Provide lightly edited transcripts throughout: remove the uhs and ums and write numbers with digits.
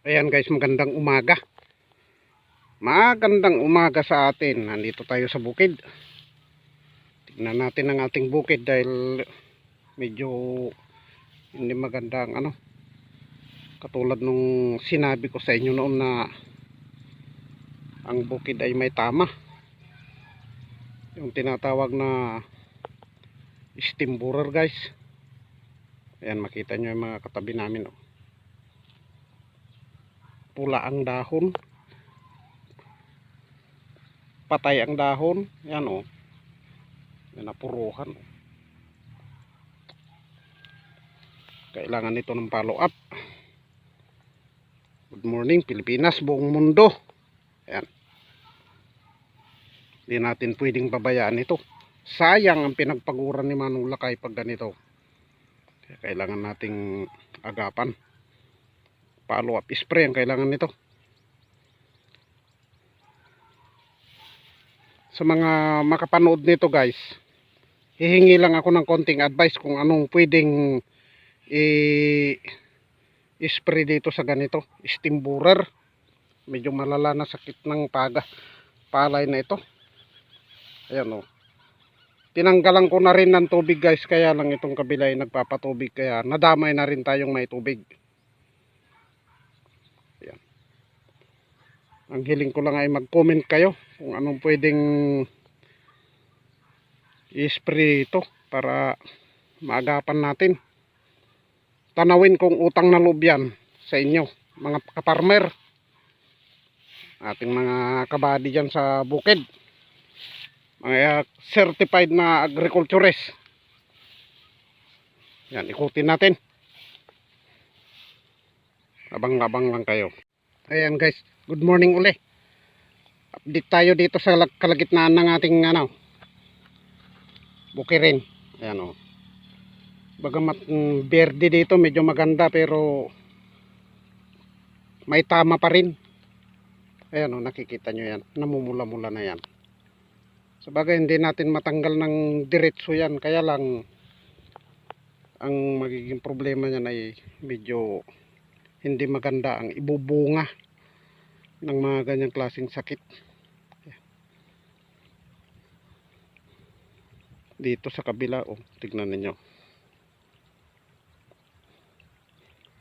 Ayan guys, magandang umaga. Magandang umaga sa atin. Nandito tayo sa bukid. Tignan natin ang ating bukid dahil medyo hindi magandang katulad nung sinabi ko sa inyo noon na ang bukid ay may tama. Yung tinatawag na steam borer guys. Ayan, makita nyo yung mga katabi namin. Pula ang dahon, patay ang dahon, yan yan, napuruhan. Kailangan ito ng follow up. Good morning Pilipinas, buong mundo. Ayan, hindi natin pwedeng pabayaan ito. Sayang ang pinagpaguran ni Manong Lakay pag ganito. Kailangan nating agapan. Follow up spray ang kailangan nito. Sa mga makapanood nito guys, hihingi lang ako ng konting advice kung anong pwedeng i-spray dito sa ganito, steam borer. Medyo malala na sakit ng palay na ito. Ayan tinanggalan ko na rin ng tubig guys, kaya lang itong kabila ay nagpapatubig, kaya nadamay na rin tayong may tubig. Ayan. Ang hiling ko lang ay mag-comment kayo kung anong pwedeng i-spray ito para maagapan natin. Tanawin kong utang na loob yan sa inyo mga kaparmer, ating mga kabady dyan sa bukid, mga certified na agriculturist. Yan, ikutin natin, abang-abang lang kayo. Ayan guys, good morning uli. Update tayo dito sa kalagitnaan ng ating bukirin. Ayan bagamat berde dito, medyo maganda, pero may tama pa rin. Ayan nakikita nyo yan, namumula-mula na yan. Sabagay hindi natin matanggal ng diretso yan, kaya lang ang magiging problema niyan ay medyo hindi maganda ang ibubunga ng mga ganyang klaseng sakit. Dito sa kabila tignan niyo,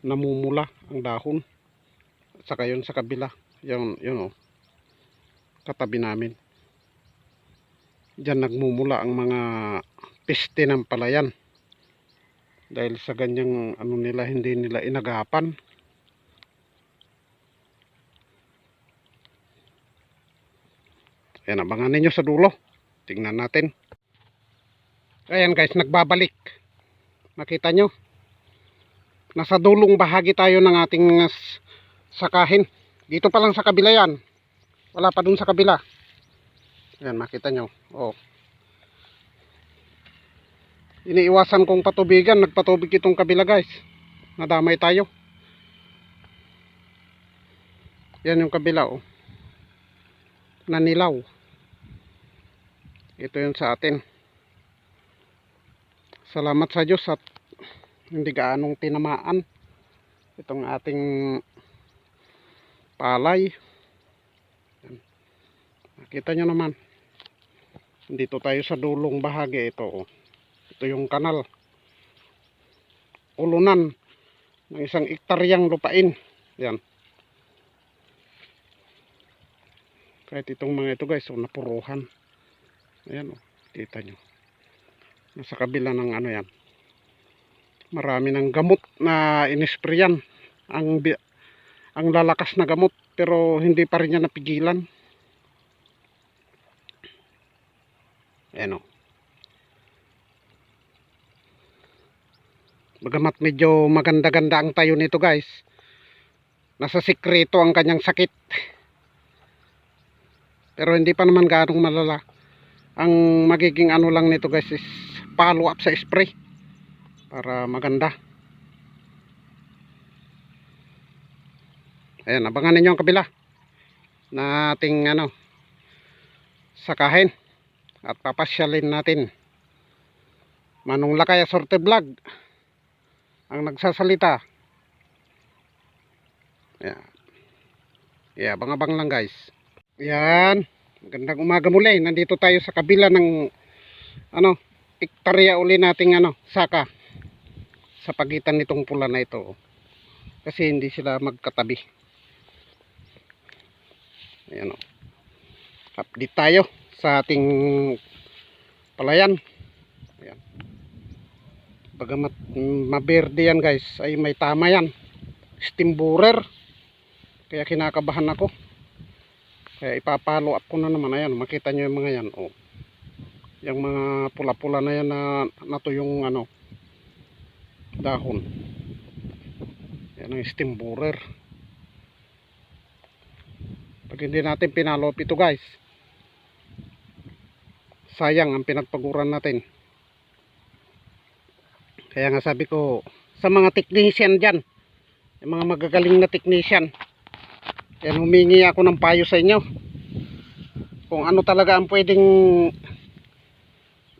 namumula ang dahon. Saka yun sa kabila, yun katabi namin. Diyan nagmumula ang mga peste ng palayan dahil sa ganyang nila, hindi nila inagapan. Ayan, abangan ninyo sa dulo, tingnan natin. Ayan guys, nagbabalik. Makita nyo, nasa dulong bahagi tayo ng ating sakahin. Dito pa lang sa kabila yan, wala pa dun sa kabila. Ayan, makita nyo. Iniiwasan kong patubigan, nagpatubig itong kabila guys, nadamay tayo. Yan yung kabila nanilaw. Ito yun sa atin. Salamat sa Diyos at hindi gaanong tinamaan itong ating palay. Nakita nyo naman, dito tayo sa dulong bahagi. Ito yung kanal, ulunan ng 1 hektaryang lupain. Yan, kahit itong mga ito guys napuruhan. Ayan kita nyo, nasa kabila ng yan, marami ng gamot na inisprayan, ang lalakas na gamot, pero hindi pa rin niya napigilan. Ayan bagamat medyo maganda-ganda ang tayo nito guys, nasa sikreto ang kanyang sakit, pero hindi pa naman gaanong malala. Ang magiging lang nito guys is follow up sa spray para maganda. Ayan, abangan ninyo ang kabila na ating sakahin at papasyalin natin. Manong Lakay Sorte Vlog ang nagsasalita. Ayan. Yeah, abang-abang lang guys. Yan. Magandang umaga muli. Nandito tayo sa kabila ng hektarya uli nating saka sa pagitan nitong pula na ito. Kasi hindi sila magkatabi. Ayan o. Update tayo sa ating palayan. Ayan. Bagamat maberde yan guys, ay may tama yan. Steam borer. Kaya kinakabahan ako. Kaya ipapalo up ko na naman. Ayan, makita nyo yung mga yan. Oh. Yung mga pula-pula na yan na natuyong dahon. Yan ang steam borer. Pag hindi natin pinalop ito guys, sayang ang pinagpaguran natin. Kaya nga sabi ko sa mga technician dyan, yung mga magagaling na technician, yan, humingi ako ng payo sa inyo kung ano talaga ang pwedeng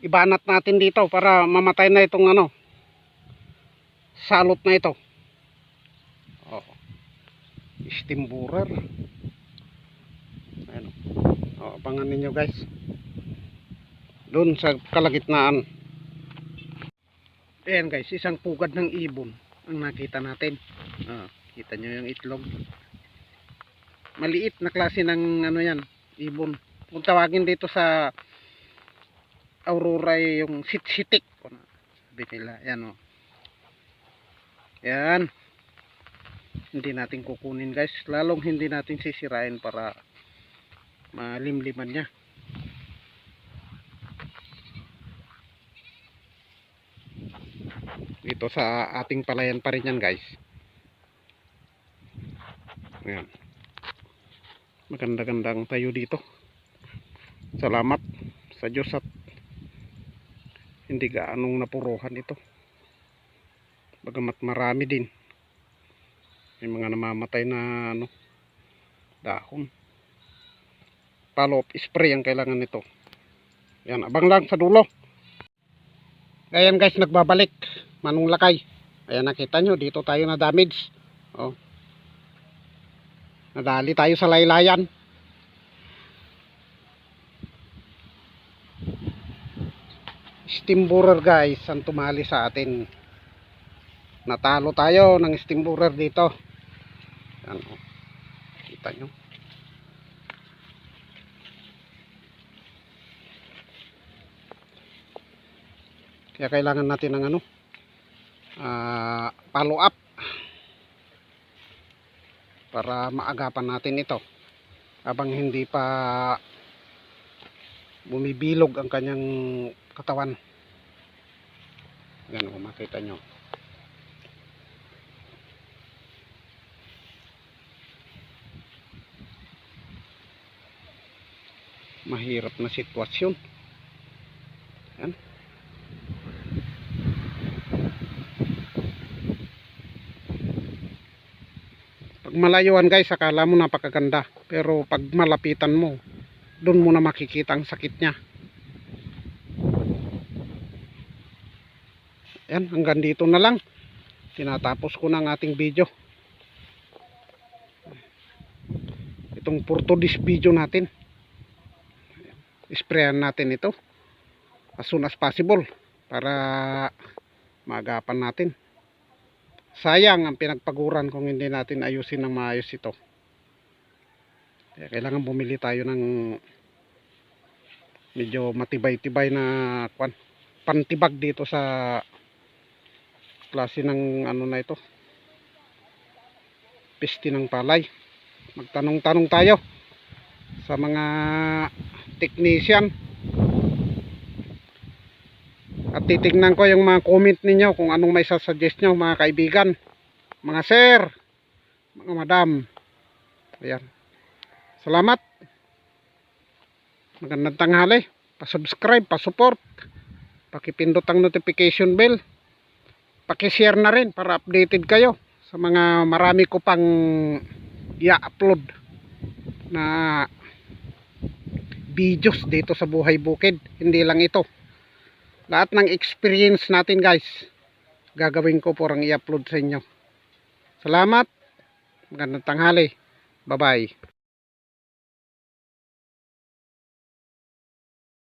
ibanat natin dito para mamatay na itong salot na ito. Oh, steam borer. Ayan. Oh, abangan ninyo guys doon sa kalagitnaan. Ayan guys, isang pugad ng ibon ang nakita natin. Kita nyo yung itlog. Maliit na klase ng yan, ibon. Kung tawagin dito sa Aurora yung sitik. Sabi nila, yan o. Yan. Hindi natin kukunin guys. Lalong hindi natin sisirain para malimliman niya. Dito sa ating palayan pa rin yan guys. Ayan. Maganda-gandang tayo dito. Salamat sa Diyos at hindi gaanong napuruhan ito. Bagamat marami din. May mga namamatay na dahon. Follow-up spray ang kailangan nito. Yan, abang lang sa dulo. Ayan guys, nagbabalik. Manong Lakay. Ayan, nakita nyo, dito tayo na damage. Oh. Nadali tayo sa laylayan. Steam borer guys, ang tumali sa atin. Natalo tayo ng steam borer dito. Yan, oh. Kita nyo. Kaya kailangan natin ng follow up para maagapan natin ito habang hindi pa bumibilog ang kanyang katawan. Yan, makita nyo. Mahirap na sitwasyon. Yan. Pag malayuan guys, akala mo napakaganda. Pero pag malapitan mo, doon mo na makikita ang sakit niya. Yan, hanggang dito na lang. Tinatapos ko na ang ating video. Itong for today's video natin. Sprayan natin ito as soon as possible para maagapan natin. Sayang ang pinagpaguran kung hindi natin ayusin ng maayos ito. Kaya kailangan bumili tayo ng medyo matibay-tibay na pantibag dito sa klase ng na ito. Peste ng palay. Magtanong-tanong tayo sa mga technician. At titignan ko yung mga comment ninyo kung anong may sasuggest nyo mga kaibigan, mga sir, mga madam. Ayan. Salamat. Magandang tanghali. Pa-subscribe, pa-support. Pakipindot ang notification bell. Paki-share na rin para updated kayo sa mga marami ko pang i-upload na videos dito sa buhay bukid. Hindi lang ito. Lahat ng experience natin guys, gagawin ko porang i-upload sa inyo. Salamat. Magandang tanghali. Bye-bye.